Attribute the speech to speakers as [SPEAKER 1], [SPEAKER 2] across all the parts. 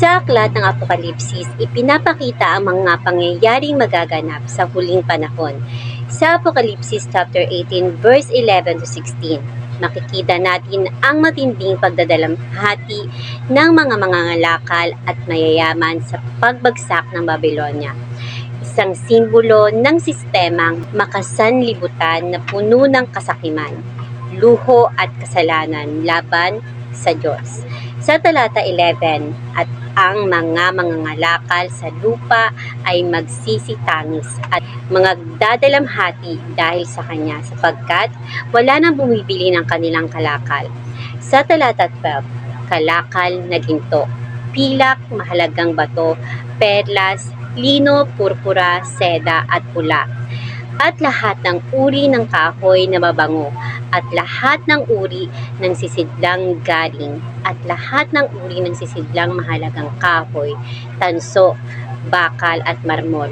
[SPEAKER 1] Sa aklat ng Apokalipsis, ipinapakita ang mga pangyayaring magaganap sa huling panahon. Sa Apokalipsis chapter 18 verse 11 to 16, makikita natin ang matinding pagdadalamhati ng mga mangangalakal at mayayaman sa pagbagsak ng Babylonia. Isang simbolo ng sistemang makasanlibutan na puno ng kasakiman, luho at kasalanan laban sa Diyos. Sa talata 11, at ang mga mangangalakal sa lupa ay magsisitangis at magdadalamhati dahil sa kanya sapagkat wala nang bumibili ng kanilang kalakal. Sa talata 12, kalakal na ginto, pilak, mahalagang bato, perlas, lino, purpura, seda at pula, at lahat ng uri ng kahoy na mabango, at lahat ng uri ng sisidlang galing, at lahat ng uri ng sisidlang mahalagang kahoy, tanso, bakal at marmol.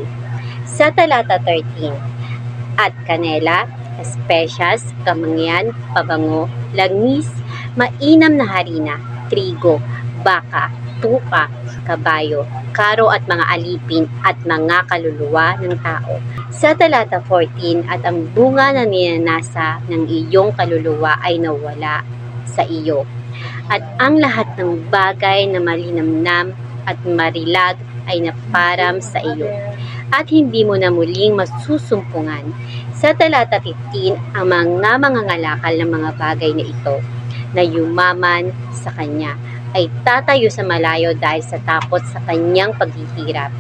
[SPEAKER 1] Sa talata 13, at kanela, espesyas, kamangyan, pabango, langis, mainam na harina, trigo, baka, tupa, kabayo, karo at mga alipin at mga kaluluwa ng tao. Sa talata 14, at ang bunga na ninanasa ng iyong kaluluwa ay nawala sa iyo. At ang lahat ng bagay na malinamnam at marilag ay naparam sa iyo. At hindi mo na muling masusumpungan. Sa talata 15, ang mga mangangalakal ng mga bagay na ito na yumaman sa kanya ay tatayo sa malayo dahil sa takot sa kanyang paghihirap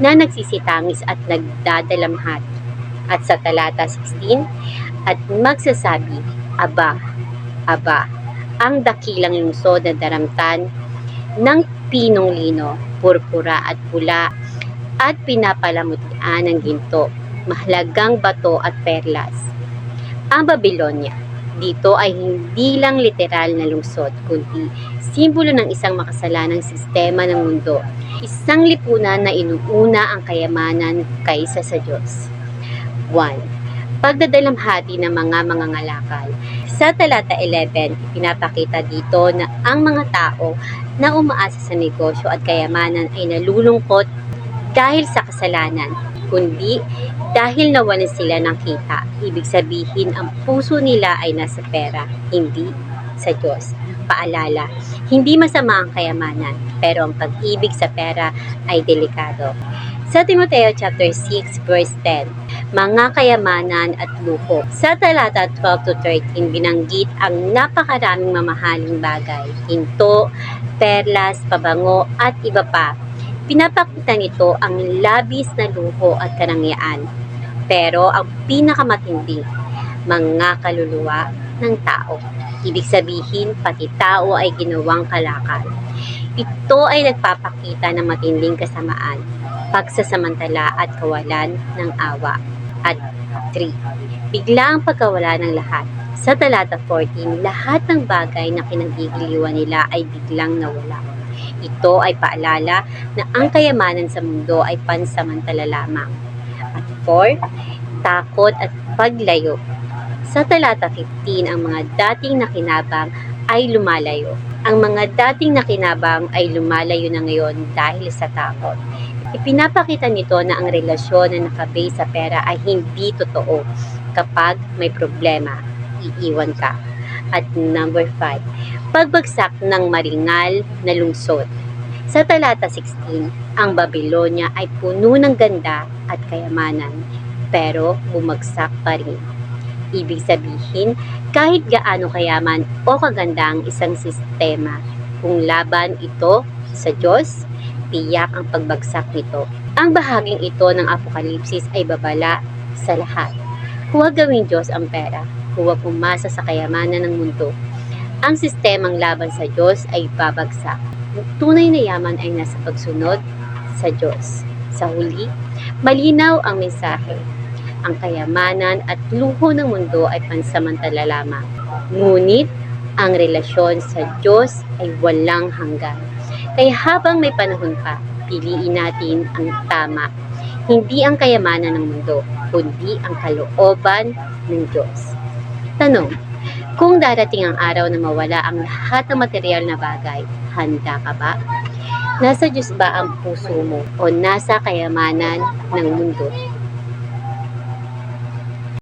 [SPEAKER 1] na nagsisitangis at nagdadalamhati. At sa talata 16, at magsasabi, Aba, Aba, ang dakilang lungsod na daramtan ng pinong lino, purpura at pula at pinapalamutian ng ginto, mahalagang bato at perlas. Ang Babylonia dito ay hindi lang literal na lungsod, kundi simbolo ng isang makasalanang sistema ng mundo, isang lipunan na inuuna ang kayamanan kaysa sa Diyos. 1. Pagdadalamhati ng mga mangangalakal. Sa talata 11, pinapakita dito na ang mga tao na umaasa sa negosyo at kayamanan ay nalulungkot dahil sa kasalanan, kundi dahil nawalan sila ng kita. Ibig sabihin, ang puso nila ay nasa pera, hindi sa Diyos. Paalala, hindi masama ang kayamanan, pero ang pag-ibig sa pera ay delikado. Sa Timoteo chapter 6 verse 10, mga kayamanan at luho. Sa talata 12 to 13, binanggit ang napakaraming mamahaling bagay, ginto, perlas, pabango at iba pa. Pinapakita nito ang labis na luho at karangyaan. Pero ang pinakamatindi, mga kaluluwa ng tao. Ibig sabihin, pati tao ay ginawang kalakal. Ito ay nagpapakita ng matinding kasamaan, pagsasamantala at kawalan ng awa. At 3. Bigla ang pagkawala ng lahat. Sa talata 14, lahat ng bagay na kinagigiliwan nila ay biglang nawala. Ito ay paalala na ang kayamanan sa mundo ay pansamantala lamang. At 4. Takot at paglayo. Sa talata 15, ang mga dating nakinabang ay lumalayo. Ang mga dating nakinabang ay lumalayo na ngayon dahil sa takot. Ipinapakita nito na ang relasyon na nakabase sa pera ay hindi totoo. Kapag may problema, iiwan ka. At number 5, pagbagsak ng maringal na lungsod. Sa talata 16, ang Babylonia ay puno ng ganda at kayamanan, pero bumagsak pa rin. Ibig sabihin, kahit gaano kayaman o kaganda ang isang sistema, kung laban ito sa Diyos, tiyak ang pagbagsak nito. Ang bahaging ito ng Apokalipsis ay babala sa lahat. Huwag gawing Diyos ang pera. Huwag umasa sa kayamanan ng mundo. Ang sistemang laban sa Diyos ay babagsak. Ang tunay na yaman ay nasa pagsunod sa Diyos. Sa huli, malinaw ang mensahe. Ang kayamanan at luho ng mundo ay pansamantala lamang. Ngunit, ang relasyon sa Diyos ay walang hanggan. Kaya habang may panahon pa, piliin natin ang tama. Hindi ang kayamanan ng mundo, kundi ang kalooban ng Diyos. Tanong, kung darating ang araw na mawala ang lahat ng material na bagay, handa ka ba? Nasa Diyos ba ang puso mo o nasa kayamanan ng mundo?